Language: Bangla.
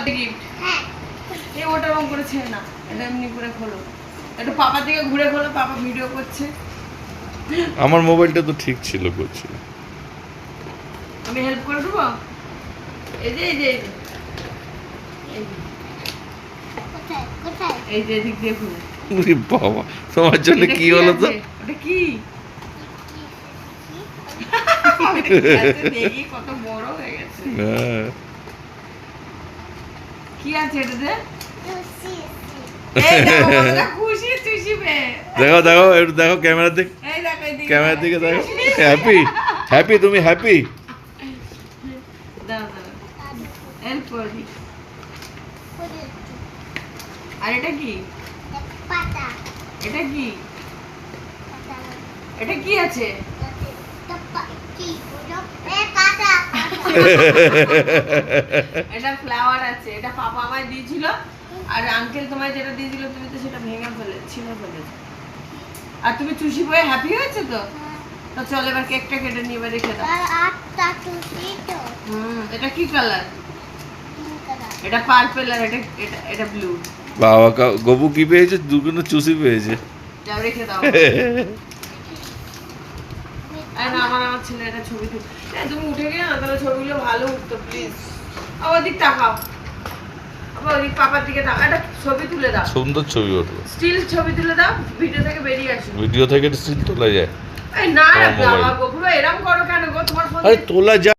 গিফট এই ওটা রং করেছে না, এটা এমনি করে খোলো, একটু পাপা দিকে ঘুরে খোলো, পাপা ভিডিও করছে। আমার মোবাইলটা তো ঠিক ছিল, করছিল। আমি হেল্প করে দেবো। এই যে এই যে এই যে এই যে এদিক দিয়ে ঘুরে। ওরে বাবা, তোমার জন্য এটা কি হলো তো? আছে? ওটা কি? দেখি কত বড় হয়ে গেছে। হ্যাঁ। কি আছে এটাতে? এই দেখো কতটা খুশি টুসি পেয়ে। দেখো দেখো, একটু দেখো ক্যামেরা দিকে, এই দেখো এদিকে। ক্যামেরার দিকে দেখো। হ্যাপি হ্যাপি, তুমি হ্যাপি? দাও দাও হেল্প করে দিই। আর এটা কি? এটা কি? এটা কি আছে? এটা ফ্লাওয়ার আছে, এটা পাপা আমায় দিয়েছিল, আর আঙ্কেল তোমায় যেটা দিয়েছিল তুমি তো সেটা ভেঙে ছিঁড়ে ফেলেছো। আর তুমি চুষি বয়ে হ্যাপি হয়েছে তো? তো চল এবার কেকটা কেটে নিয়ে এবার রেখে দাও। এটা কি কালার? এটা পার্পল আর এটা এটা এটা ব্লু। বাবা, গবু কি পেয়েছে? দুগুলো চুষি পেয়েছে। যাও রেখে দাও। আর না, আমার ছেলে এটা ছবি তুল। তুমি উঠে গেলে না, তাহলে ছবিগুলো ভালো উঠতো প্লিজ। আবার দিক তাকাও, আবার ওদিক পাপার দিকে তাকাও, একটা ছবি তুলে দাও, সুন্দর ছবি উঠবে। স্টিল ছবি তুলে দাও, ভিডিও থেকে বেরিয়ে আসো। ভিডিও থেকে স্টিল তোলা যায়? এই না আমার বাবা মোবাইল। গো, পুরো এরকম করো কেন গো? তোমার ফোন আরে তোলা যায়।